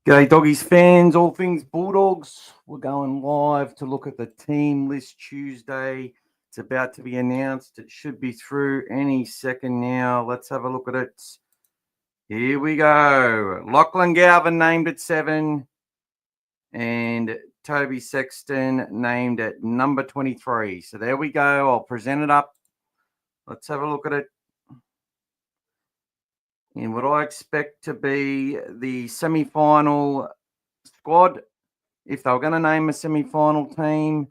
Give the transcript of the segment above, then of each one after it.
G'day Doggies fans, all things Bulldogs. We're going live to look at the team list Tuesday. It's about to be announced. It should be through any second now. Let's have a look at it. Here we go. Lachlan Galvin named at 7 and Toby Sexton named at number 23. So there we go. I'll present it up. Let's have a look at it. In what I expect to be the semi-final squad, if they were going to name a semi-final team.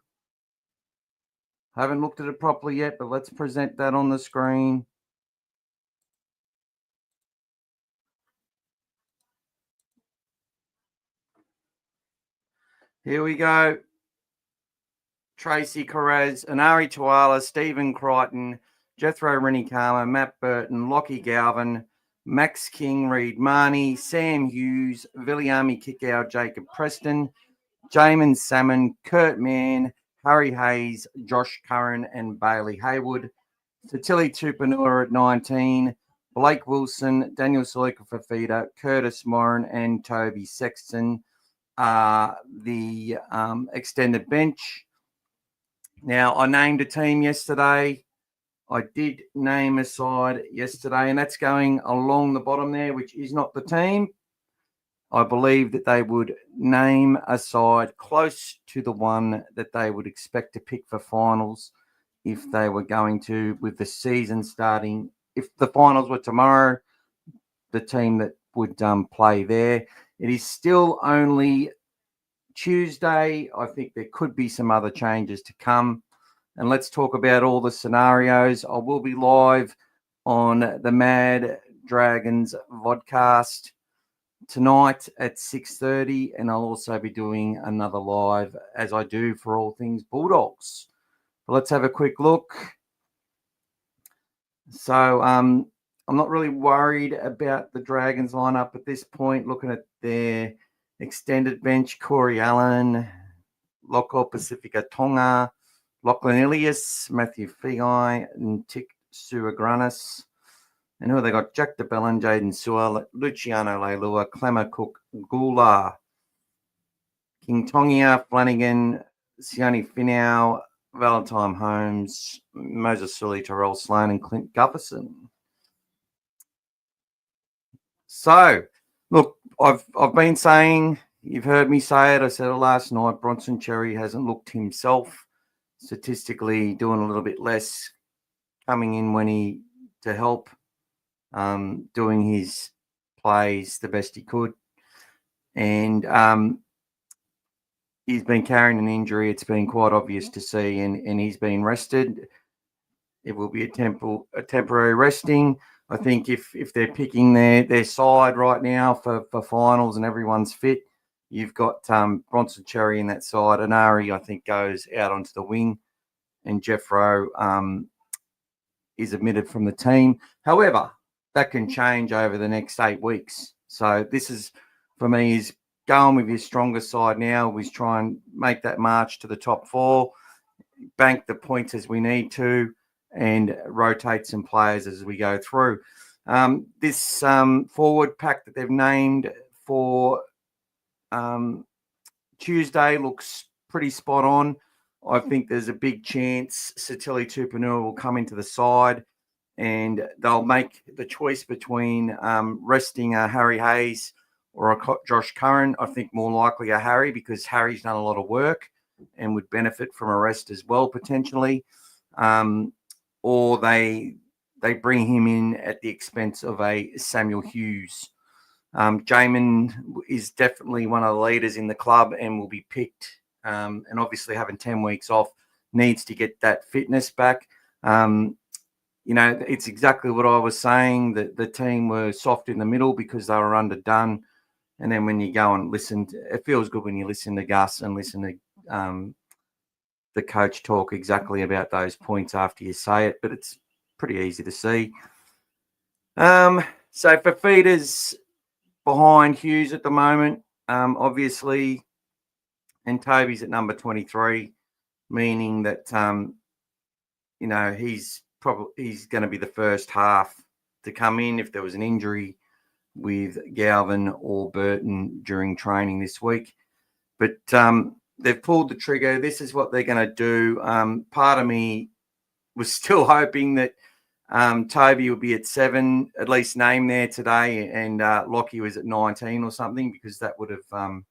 I haven't looked at it properly yet, but let's present that on the screen. Here we go. Tracy Carrez, Anari Tuala, Stephen Crichton, Jethro Renikama, Matt Burton, Lockie Galvin, Max King, Reed Marnie, Sam Hughes, Viliami Kickow, Jacob Preston, Jamin Salmon, Kurt Mann, Harry Hayes, Josh Curran, and Bailey Haywood. Satili Tupanua at 19, Blake Wilson, Daniel Salika-Fafita, Curtis Moran, and Toby Sexton are the extended bench. Now, I named a team yesterday. I did name a side yesterday, and that's going along the bottom there, which is not the team. I believe that they would name a side close to the one that they would expect to pick for finals if they were going to, with the season starting. If the finals were tomorrow, the team that would play there. It is still only Tuesday. I think there could be some other changes to come. And let's talk about all the scenarios. I will be live on the Mad Dragons vodcast tonight at 6:30, and I'll also be doing another live as I do for all things Bulldogs. But let's have a quick look. So I'm not really worried about the Dragons lineup at this point. Looking at their extended bench, Corey Allen, Loko Pacifica Tonga, Lachlan Ilias, Matthew Feagai, and Tik Suagranis. And who have they got? Jack DeBellin, Jaden Sewell, Luciano Leilua, Clemmer Cook, Gula, King Tongia, Flanagan, Sione Finau, Valentine Holmes, Moses Sully, Terrell Sloan, and Clint Gufferson. So, look, I've been saying, you've heard me say it, I said it last night, Bronson Cherry hasn't looked himself. Statistically doing a little bit less, coming in to help, doing his plays the best he could. And he's been carrying an injury. It's been quite obvious to see, and he's been rested. It will be a temporary resting. I think if they're picking their side right now for finals and everyone's fit, you've got Bronson Cherry in that side. Anari, I think, goes out onto the wing, and Jeffro is omitted from the team. However, that can change over the next 8 weeks. So this is, for me, is going with his strongest side now. We try and make that march to the top 4, bank the points as we need to, and rotate some players as we go through. This forward pack that they've named for Tuesday looks pretty spot on. I think there's a big chance Satili Tupanua will come into the side, and they'll make the choice between resting Harry Hayes or a Josh Curran. I think more likely a Harry, because Harry's done a lot of work and would benefit from a rest as well, potentially. Or they bring him in at the expense of a Samuel Hughes. Jamin is definitely one of the leaders in the club and will be picked. And obviously having 10 weeks off, needs to get that fitness back. It's exactly what I was saying, that the team were soft in the middle because they were underdone. And then when you go and listen, it feels good when you listen to Gus and listen to the coach talk exactly about those points after you say it. But it's pretty easy to see. So Fafita's behind Hughes at the moment, obviously, and Toby's at number 23, meaning that he's going to be the first half to come in. If there was an injury with Galvin or Burton during training this week. But they've pulled the trigger. This is what they're going to do. Part of me was still hoping that Toby would be at 7, at least named there today, and Lockie was at 19 or something, because that would have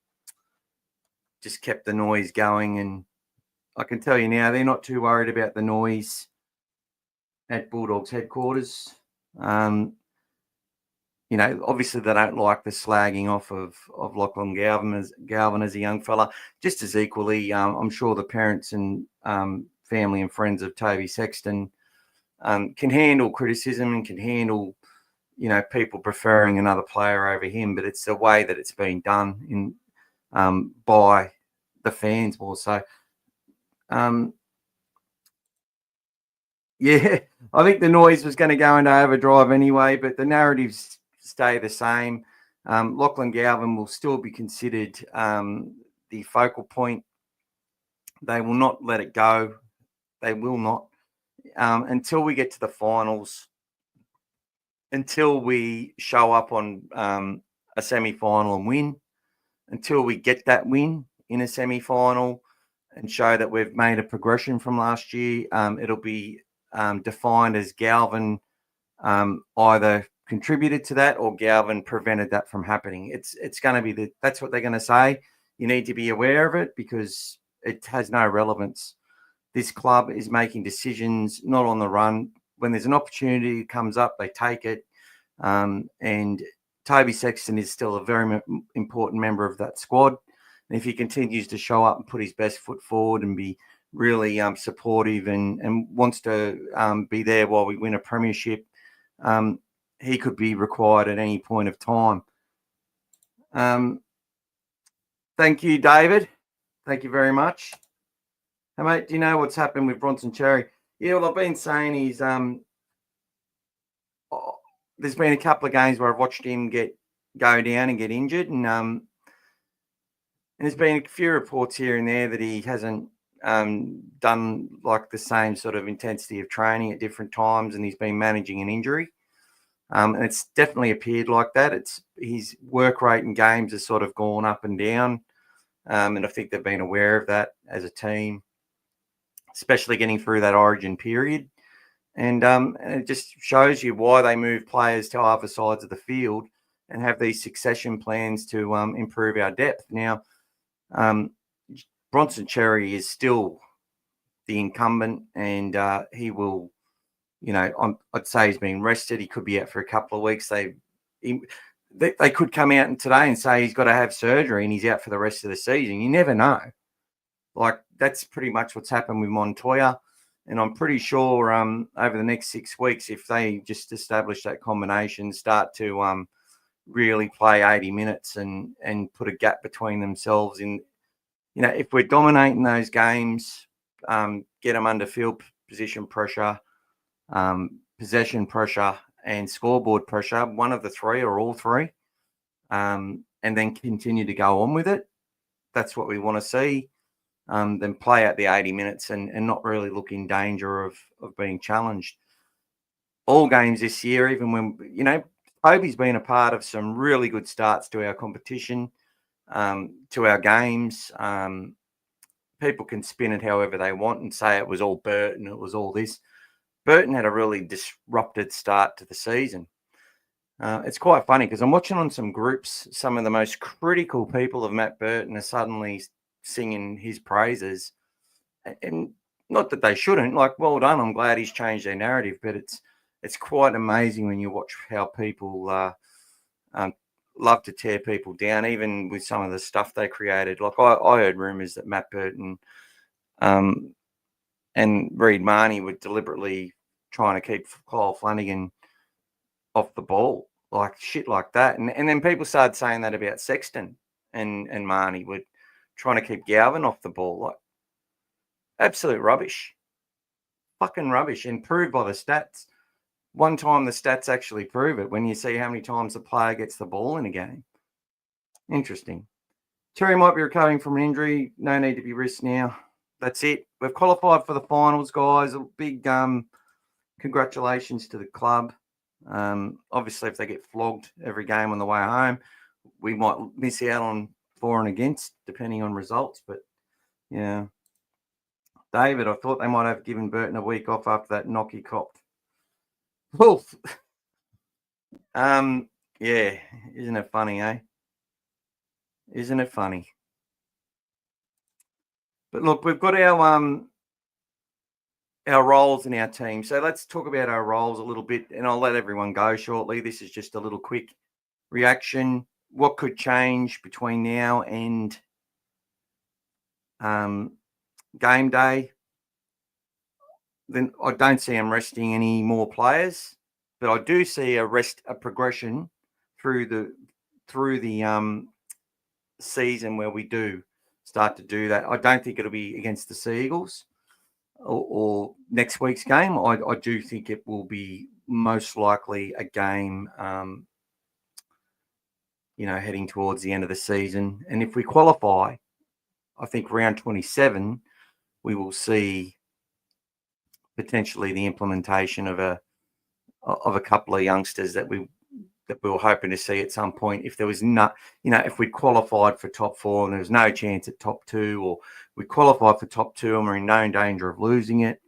just kept the noise going. And I can tell you now, they're not too worried about the noise at Bulldogs headquarters. Obviously they don't like the slagging off of Lachlan Galvin as a young fella. Just as equally, I'm sure the parents and family and friends of Toby Sexton can handle criticism and can handle, people preferring another player over him. But it's the way that it's been done by the fans more so. Yeah, I think the noise was going to go into overdrive anyway, but the narratives stay the same. Lachlan Galvin will still be considered the focal point. They will not let it go. They will not until we get to the finals, until we show up on a semi-final and win, until we get that win in a semi-final and show that we've made a progression from last year. It'll be defined as Galvin either contributed to that or Galvin prevented that from happening. It's going to be that's what they're going to say. You need to be aware of it because it has no relevance. This club is making decisions not on the run. When there's an opportunity that comes up, they take it. And Toby Sexton is still a very important member of that squad. And if he continues to show up and put his best foot forward and be really supportive and wants to be there while we win a premiership, he could be required at any point of time. Thank you, David. Thank you very much. Hey, mate, do you know what's happened with Bronson Cherry? Yeah, well, I've been saying he's there's been a couple of games where I've watched him go down and get injured, and there's been a few reports here and there that he hasn't done like the same sort of intensity of training at different times, and he's been managing an injury. And it's definitely appeared like that. It's his work rate in games has sort of gone up and down, and I think they've been aware of that as a team, especially getting through that origin period. And it just shows you why they move players to other sides of the field and have these succession plans to improve our depth. Now, Bronson Cherry is still the incumbent, and he will, I'd say he's been rested. He could be out for a couple of weeks. They could come out today and say he's got to have surgery and he's out for the rest of the season. You never know. Like, that's pretty much what's happened with Montoya. And I'm pretty sure over the next 6 weeks, if they just establish that combination, start to really play 80 minutes and put a gap between themselves in, if we're dominating those games, get them under field position pressure, possession pressure and scoreboard pressure, one of the three or all three, and then continue to go on with it. That's what we want to see. Then play out the 80 minutes and not really look in danger of being challenged. All games this year, even when, Toby's been a part of some really good starts to our competition, to our games. People can spin it however they want and say it was all Burton, it was all this. Burton had a really disrupted start to the season. It's quite funny because I'm watching on some groups, some of the most critical people of Matt Burton are suddenly singing his praises, and not that they shouldn't. Like, well done, I'm glad he's changed their narrative, but it's quite amazing when you watch how people love to tear people down, even with some of the stuff they created. Like, I heard rumours that Matt Burton and Reid Marnie were deliberately trying to keep Kyle Flanagan off the ball, like shit like that. And then people started saying that about Sexton and Marnie were trying to keep Galvin off the ball. Like, absolute rubbish. Fucking rubbish. And proved by the stats. One time the stats actually prove it when you see how many times the player gets the ball in a game. Interesting. Terry might be recovering from an injury. No need to be risked now. That's it. We've qualified for the finals, guys. A big congratulations to the club. Obviously, if they get flogged every game on the way home, we might miss out on for and against, depending on results. But yeah, David, I thought they might have given Burton a week off after that knock he copped. Wolf. Yeah, isn't it funny, eh? Isn't it funny? But look, we've got our roles in our team. So let's talk about our roles a little bit, and I'll let everyone go shortly. This is just a little quick reaction. What could change between now and game day? Then I don't see them resting any more players, but I do see a progression through the season where we do start to do that. I don't think it'll be against the Seagulls or next week's game. I do think it will be most likely a game, heading towards the end of the season. And if we qualify, I think round 27, we will see potentially the implementation of a couple of youngsters that we were hoping to see at some point. If there was not, if we qualified for top 4 and there was no chance at top 2, or we qualified for top 2 and we're in no danger of losing it,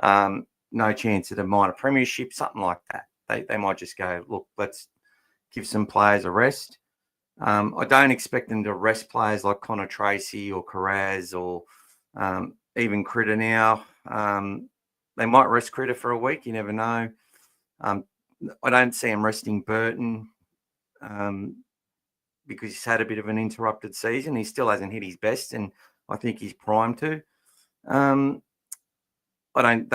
no chance at a minor premiership, something like that. They might just go, look, let's give some players a rest. I don't expect them to rest players like Connor Tracy or Carraz or even Critter now. They might rest Critter for a week. You never know. I don't see him resting Burton because he's had a bit of an interrupted season. He still hasn't hit his best, and I think he's primed to. They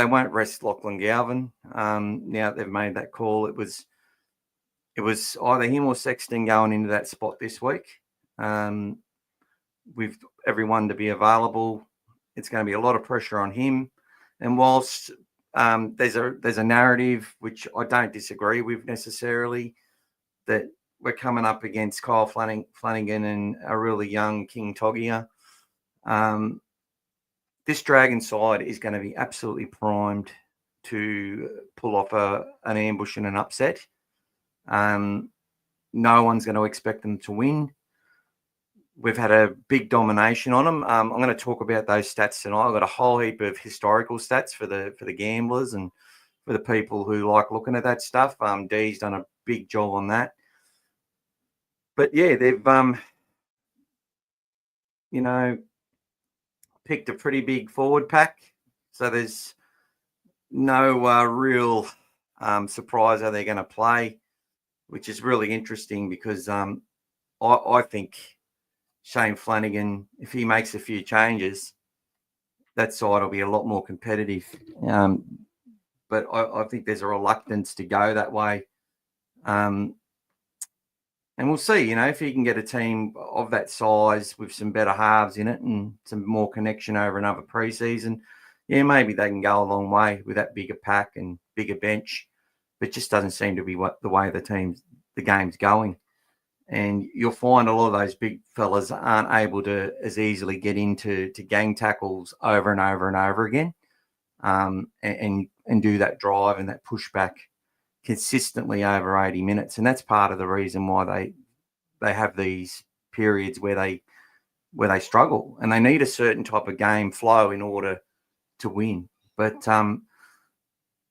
won't rest Lachlan Galvin. Now they've made that call. It was either him or Sexton going into that spot this week. With everyone to be available, it's going to be a lot of pressure on him. And whilst there's a narrative which I don't disagree with necessarily, that we're coming up against Kyle Flanagan and a really young King Togia. This Dragon side is going to be absolutely primed to pull off an ambush and an upset. No one's going to expect them to win. We've had a big domination on them. I'm going to talk about those stats tonight. I've got a whole heap of historical stats for the gamblers and for the people who like looking at that stuff. Dee's done a big job on that. But yeah, they've picked a pretty big forward pack. So there's no real surprise how they're going to play, which is really interesting because I think Shane Flanagan, if he makes a few changes, that side will be a lot more competitive. But I think there's a reluctance to go that way. And we'll see, if he can get a team of that size with some better halves in it and some more connection over another preseason, yeah, maybe they can go a long way with that bigger pack and bigger bench. But it just doesn't seem to be the way the game's going. And you'll find a lot of those big fellas aren't able to as easily get into gang tackles over and over and over again, and do that drive and that pushback consistently over 80 minutes. And that's part of the reason why they have these periods where they struggle, and they need a certain type of game flow in order to win. But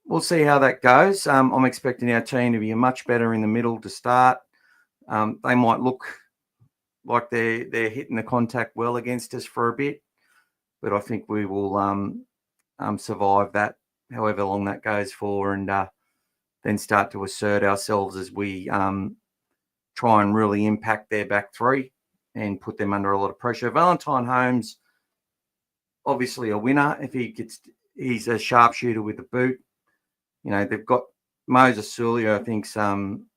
we'll see how that goes. I'm expecting our team to be much better in the middle to start. They might look like they're hitting the contact well against us for a bit, but I think we will survive that, however long that goes for, and then start to assert ourselves as we try and really impact their back three and put them under a lot of pressure. Valentine Holmes, obviously a winner. If he's a sharpshooter with the boot. They've got Moses Sulio, I think's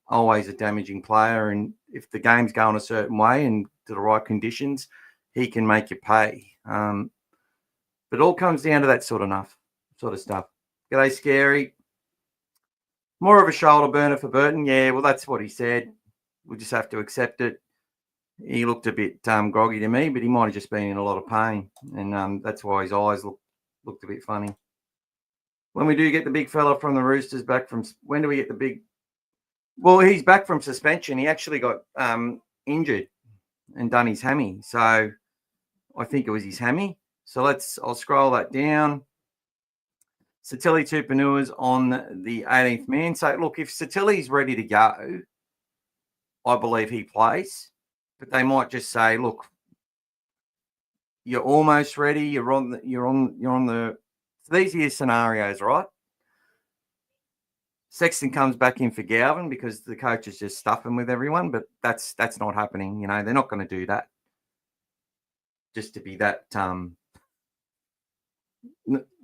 always a damaging player, and if the game's going a certain way and to the right conditions, he can make you pay. But it all comes down to that sort of stuff. G'day, Scary. More of a shoulder burner for Burton. Yeah, well, that's what he said. We'll just have to accept it. He looked a bit groggy to me, but he might have just been in a lot of pain, and that's why his eyes looked a bit funny. When we do get the big fella from the Roosters back from, when do we get the big Well, he's back from suspension. He actually got injured and done his hammy. So I think it was his hammy. So I'll scroll that down. Satili Tupanua's on the 18th man. So look, if Satili's ready to go, I believe he plays. But they might just say, look, you're almost ready. You're on the. So these are your scenarios, right? Sexton comes back in for Galvin because the coach is just stuffing with everyone, but that's not happening. You know, they're not going to do that. Just to be that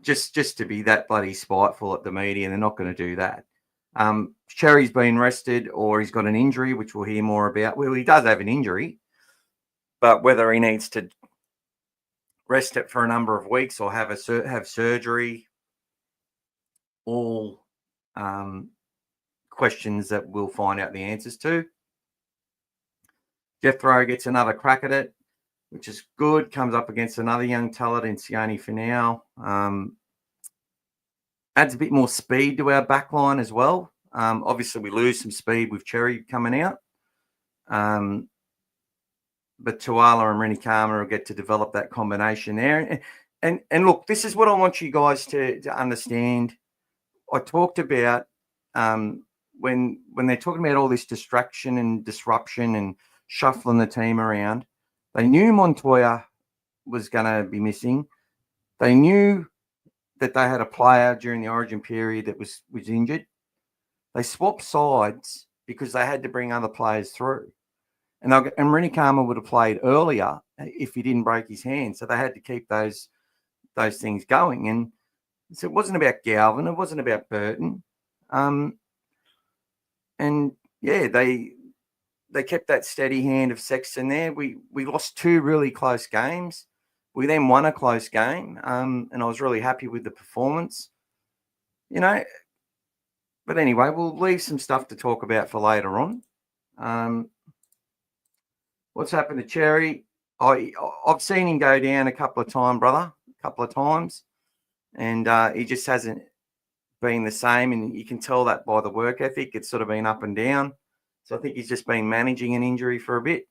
just to be that bloody spiteful at the media, they're not going to do that. Cherry's been rested or he's got an injury, which we'll hear more about. Well, he does have an injury, but whether he needs to rest it for a number of weeks or have surgery, all questions that we'll find out the answers to. Jethro gets another crack at it, which is good. Comes up against another young talent in Sione Finau. Adds a bit more speed to our back line as well. Obviously, we lose some speed with Cherry coming out. But Tuala and Renikama will get to develop that combination there. And look, this is what I want you guys to understand. I talked about when they're talking about all this distraction and disruption and shuffling the team around, they knew Montoya was going to be missing. They knew that they had a player during the Origin period that was injured. They swapped sides because they had to bring other players through. And Renikama would have played earlier if he didn't break his hand. So they had to keep those things going. And so it wasn't about Galvin. It wasn't about Burton. And yeah, they kept that steady hand of Sexton there. We lost 2 really close games. We then won a close game. And I was really happy with the performance. You know, but anyway, we'll leave some stuff to talk about for later on. What's happened to Cherry? I've seen him go down a couple of times, and he just hasn't been the same. And you can tell that by the work ethic. It's sort of been up and down. So I think he's just been managing an injury for a bit,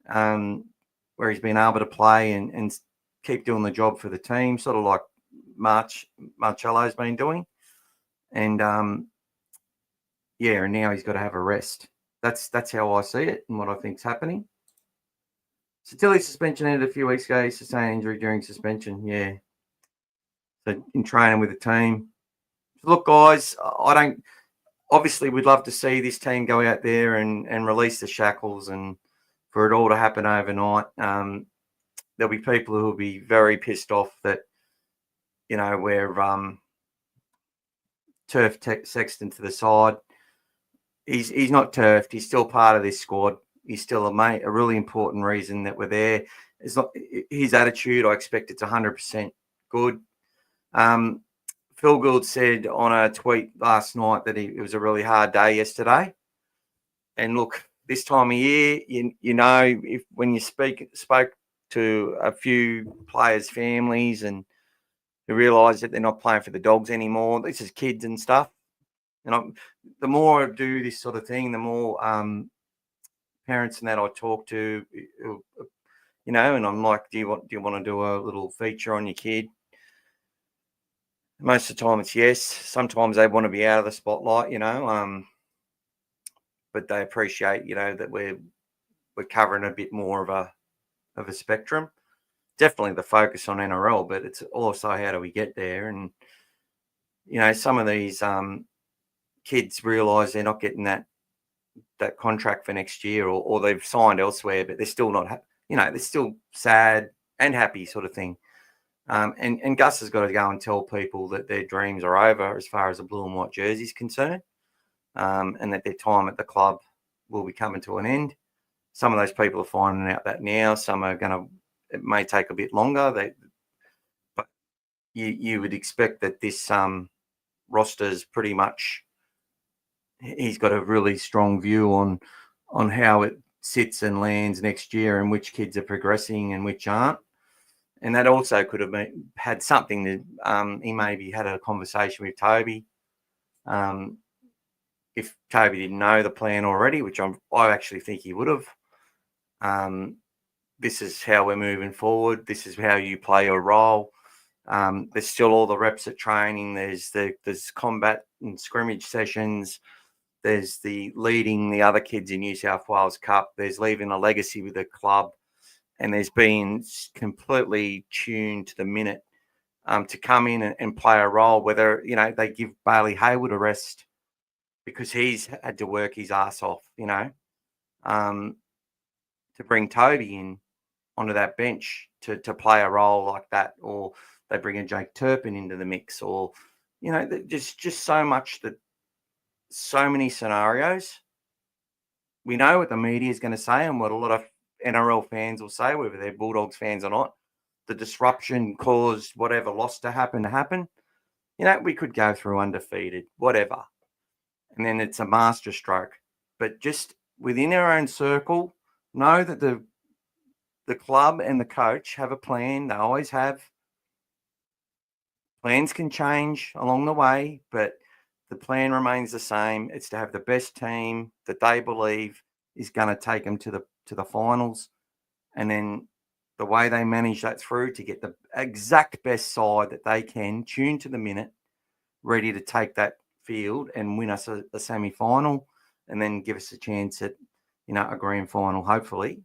where he's been able to play and keep doing the job for the team, sort of like Marcello's been doing. And and now he's got to have a rest. That's how I see it and what I think's happening. Satili's suspension ended a few weeks ago. He sustained injury during suspension. Yeah. So in training with the team. Look, guys, obviously we'd love to see this team go out there and release the shackles and for it all to happen overnight. There'll be people who will be very pissed off that, you know, we're turfed Sexton to the side. He's not turfed. He's still part of this squad. He's still a really important reason that we're there. It's not his attitude. I expect it's 100% good. Phil Gould said on a tweet last night that it was a really hard day yesterday. And look, this time of year, you know, when you spoke to a few players' families and who realise that they're not playing for the Dogs anymore, this is kids and stuff. And the more I do this sort of thing, the more parents and that I talk to, you know, and I'm like, do you want to do a little feature on your kid? Most of the time it's yes. Sometimes they want to be out of the spotlight, you know, but they appreciate, you know, that we're covering a bit more of a spectrum. Definitely the focus on NRL, but it's also how do we get there? And, you know, some of these kids realise they're not getting that contract for next year or they've signed elsewhere, but they're still not, you know, they're still sad and happy sort of thing. And Gus has got to go and tell people that their dreams are over as far as the blue and white jersey is concerned, and that their time at the club will be coming to an end. Some of those people are finding out that now. Some are it may take a bit longer. But you would expect that this roster's pretty much, he's got a really strong view on how it sits and lands next year and which kids are progressing and which aren't. And that also could have had something that he maybe had a conversation with Toby, if Toby didn't know the plan already, which I actually think he would have. This is how we're moving forward. This is how you play your role. There's still all the reps at training. There's combat and scrimmage sessions. There's the leading the other kids in New South Wales Cup. There's leaving a legacy with the club. And there's been completely tuned to the minute to come in and play a role, whether, they give Bailey Hayward a rest because he's had to work his ass off, to bring Toby in onto that bench to play a role like that, or they bring a Jake Turpin into the mix, or, just so much so many scenarios. We know what the media is going to say and what a lot of NRL fans will say, whether they're Bulldogs fans or not. The disruption caused whatever loss to happen. We could go through undefeated, whatever. And then it's a master stroke. But just within our own circle, know that the club and the coach have a plan. They always have. Plans can change along the way, but the plan remains the same. It's to have the best team that they believe is going to take them to the finals. And then the way they manage that through to get the exact best side that they can, tune to the minute, ready to take that field and win us a semi-final, and then give us a chance at, a grand final, hopefully,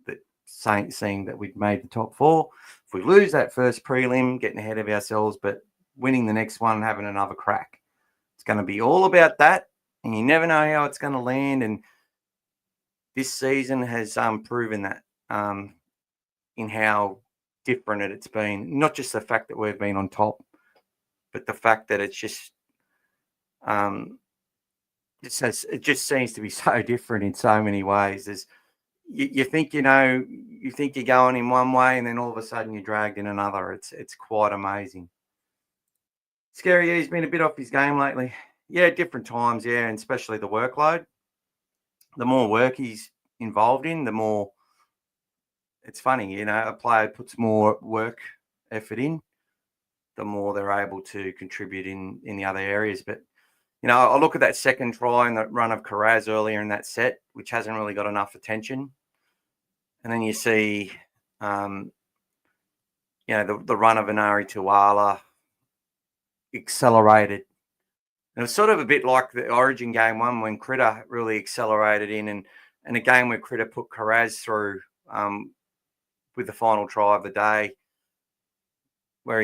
but seeing that we've made the top four. If we lose that first prelim, getting ahead of ourselves, but winning the next one and having another crack. It's going to be all about that, and you never know how it's going to land, and this season has proven that in how different it's been. Not just the fact that we've been on top, but the fact that it's just it just seems to be so different in so many ways. There's you think you're going in one way, and then all of a sudden you're dragged in another. It's quite amazing. Scary, he's been a bit off his game lately. Yeah, different times, yeah, and especially the workload. The more work he's involved in, the more it's funny, a player puts more work effort in, the more they're able to contribute in the other areas. But, I look at that second try and that run of Carraz earlier in that set, which hasn't really got enough attention. And then you see, the run of Inari Tuala accelerated. And it was sort of a bit like the Origin game one when Critter really accelerated in, and a game where Critter put Carraz through with the final try of the day, where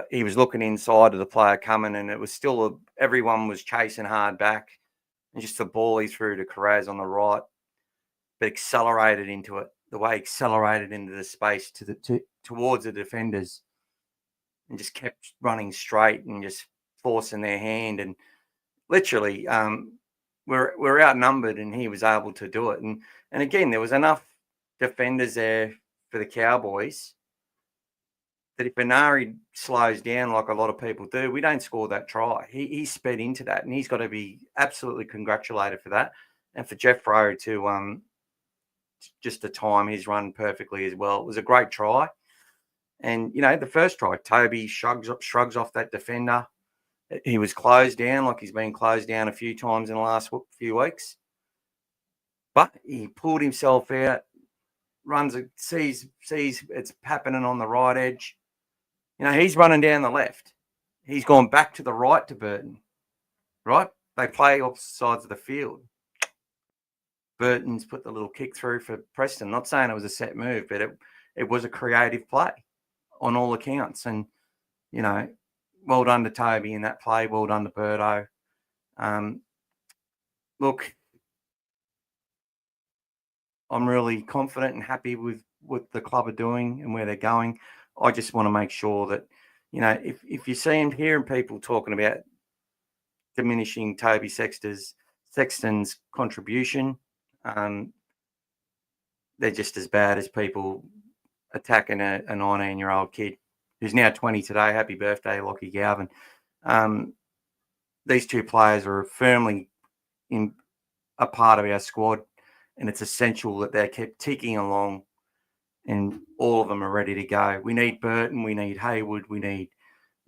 he was looking inside of the player coming, and it was still everyone was chasing hard back, and just the ball he threw to Carraz on the right, but accelerated into it. The way he accelerated into the space towards the defenders, and just kept running straight and just forcing their hand, and literally we're outnumbered, and he was able to do it. And again, there was enough defenders there for the Cowboys that if Inari slows down like a lot of people do, we don't score that try. He sped into that, and he's got to be absolutely congratulated for that. And for Jeff Rowe to just the time he's run perfectly as well. It was a great try. And, the first try, Toby shrugs off that defender. He was closed down like he's been closed down a few times in the last few weeks. But he pulled himself out, sees it's happening on the right edge. He's running down the left. He's gone back to the right to Burton, right? They play opposite sides of the field. Burton's put the little kick through for Preston. Not saying it was a set move, but it was a creative play on all accounts. And, well done to Toby in that play. Well done to Birdo. Look, I'm really confident and happy with what the club are doing and where they're going. I just want to make sure that, if you see and hearing people talking about diminishing Toby Sexton's contribution, they're just as bad as people attacking a 19-year-old kid who's now 20 today. Happy birthday, Lockie Galvin. These two players are firmly in a part of our squad, and it's essential that they're kept ticking along and all of them are ready to go. We need Burton, we need Hayward, we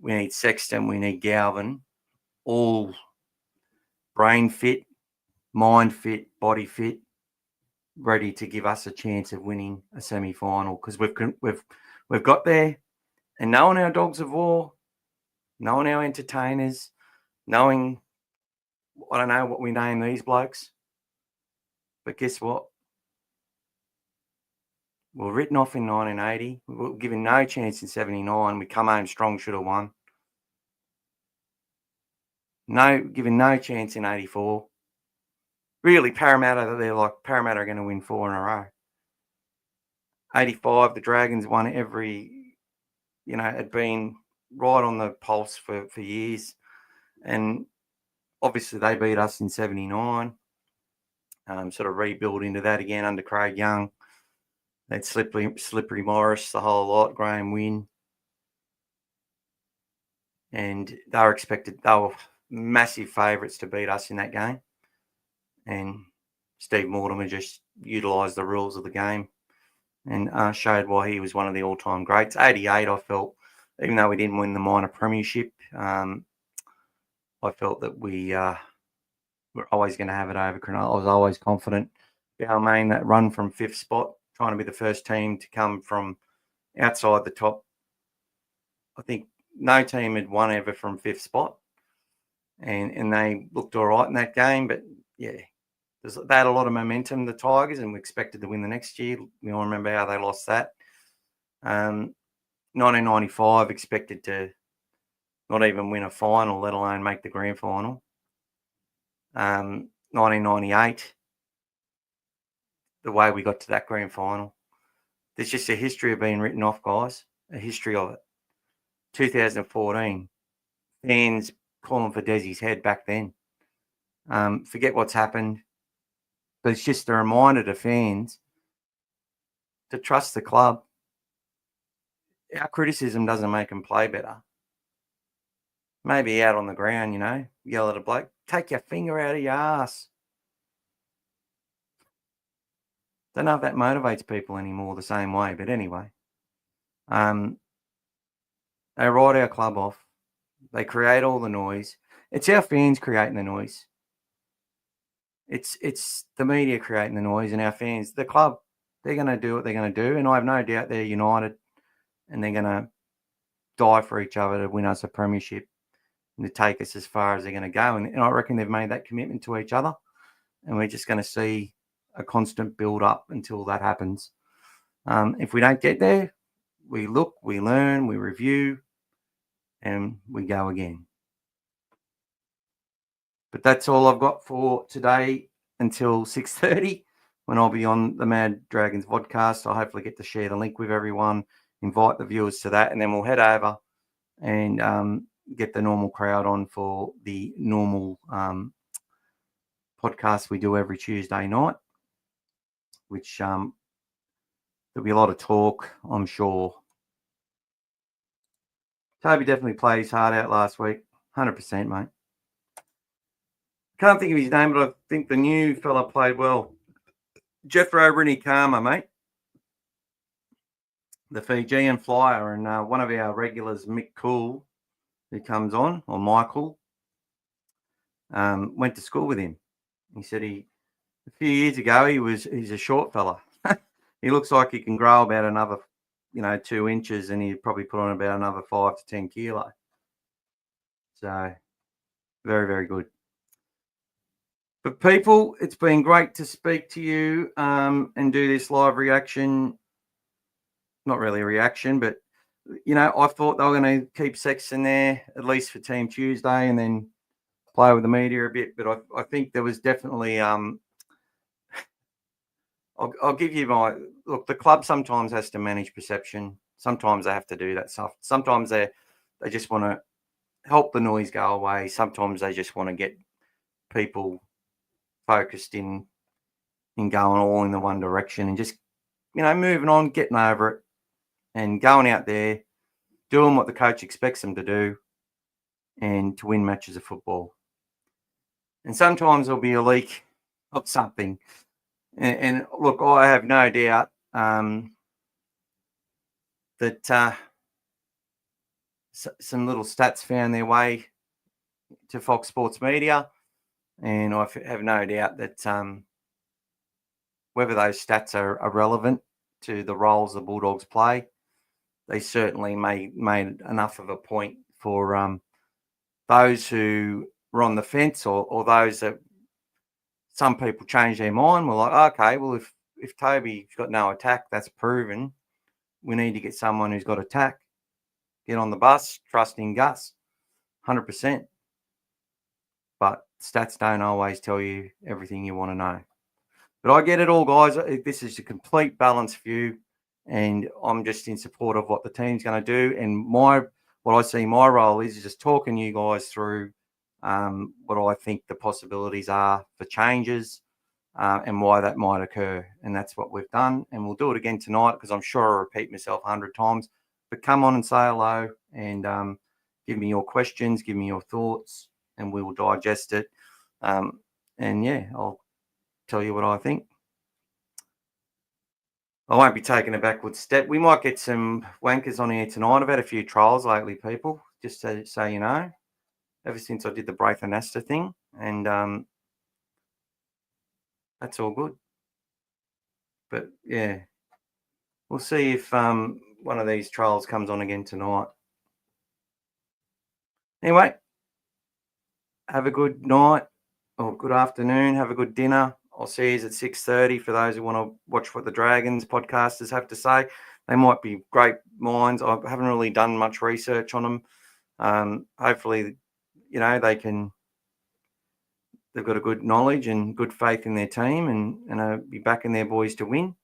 need Sexton, we need Galvin, all brain fit mind fit, body fit, ready to give us a chance of winning a semi-final, because we've got there, and knowing our dogs of war, knowing our entertainers, knowing, I don't know what we name these blokes, but guess what? We were written off in 1980. We were given no chance in 79. We come home strong, should have won. Given no chance in 84. Really, Parramatta, they're like, Parramatta are going to win 4 in a row. 85, the Dragons won every, had been right on the pulse for years. And obviously they beat us in 79. Sort of rebuild into that again under Craig Young. They'd Slippery Morris, the whole lot, Graham Wynn. And they were massive favourites to beat us in that game. And Steve Mortimer just utilised the rules of the game and showed why he was one of the all-time greats. 88, I felt, even though we didn't win the minor premiership, I felt that we were always going to have it over Cronulla. I was always confident. Balmain, that run from 5th spot, trying to be the first team to come from outside the top. I think no team had won ever from 5th spot. And they looked all right in that game. But, yeah, they had a lot of momentum, the Tigers, and we expected to win the next year. We all remember how they lost that. 1995, expected to not even win a final, let alone make the grand final. 1998, the way we got to that grand final. There's just a history of being written off, guys, a history of it. 2014, fans calling for Desi's head back then. Forget what's happened, but it's just a reminder to fans to trust the club. Our criticism doesn't make them play better. Maybe out on the ground, yell at a bloke, take your finger out of your ass. Don't know if that motivates people anymore the same way, but anyway. They write our club off. They create all the noise. It's our fans creating the noise. It's the media creating the noise, and our fans, the club, they're going to do what they're going to do, and I have no doubt they're united, and they're going to die for each other to win us a premiership and to take us as far as they're going to go. And I reckon they've made that commitment to each other, and we're just going to see a constant build-up until that happens. If we don't get there, we look, we learn, we review, and we go again. But that's all I've got for today until 6:30, when I'll be on the Mad Dragons podcast. I'll hopefully get to share the link with everyone, invite the viewers to that, and then we'll head over and get the normal crowd on for the normal podcast we do every Tuesday night, which there'll be a lot of talk, I'm sure. Toby definitely played his heart out last week, 100%, mate. Can't think of his name, but I think the new fella played well. Jethro Rinikama, mate. The Fijian flyer, and one of our regulars, Mick Cool, who comes on, or Michael, went to school with him. He said a few years ago, he's a short fella. He looks like he can grow about another, 2 inches, and he'd probably put on about another 5 to 10 kilo. So, very, very good. But people, it's been great to speak to you and do this live reaction. Not really a reaction, but, I thought they were going to keep Sexton there, at least for Team Tuesday, and then play with the media a bit. But I think there was definitely I'll give you my look. The club sometimes has to manage perception. Sometimes they have to do that stuff. Sometimes they just want to help the noise go away. Sometimes they just want to get people focused in going all in the one direction and just moving on, getting over it, and going out there, doing what the coach expects them to do, and to win matches of football. And sometimes there'll be a leak of something. And look, I have no doubt that some little stats found their way to Fox Sports Media, And I have no doubt that whether those stats are relevant to the roles the Bulldogs play, they certainly made enough of a point for those who were on the fence or those that some people changed their mind. Were like, okay, well, if Toby's got no attack, that's proven. We need to get someone who's got attack. Get on the bus, trust in Gus, 100%. But stats don't always tell you everything you want to know. But I get it all, guys. This is a complete balanced view, and I'm just in support of what the team's going to do. And what I see my role is just talking you guys through what I think the possibilities are for changes and why that might occur. And that's what we've done. And we'll do it again tonight because I'm sure I'll repeat myself 100 times. But come on and say hello and give me your questions, give me your thoughts, and we will digest it. And yeah, I'll tell you what I think. I won't be taking a backward step. We might get some wankers on here tonight. I've had a few trials lately, people, just so you know, ever since I did the Braith and Asta thing. And that's all good. But yeah, we'll see if one of these trials comes on again tonight. Anyway, have a good night or good afternoon. Have a good dinner. I'll see you at 6:30 for those who want to watch what the Dragons podcasters have to say. They might be great minds. I haven't really done much research on them. Hopefully, you know, they've got a good knowledge and good faith in their team and be backing their boys to win.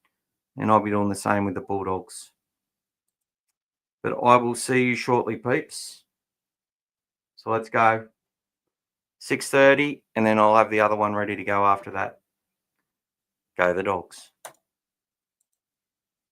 And I'll be doing the same with the Bulldogs. But I will see you shortly, peeps. So let's go. 6:30, and then I'll have the other one ready to go after that. Go the Dogs.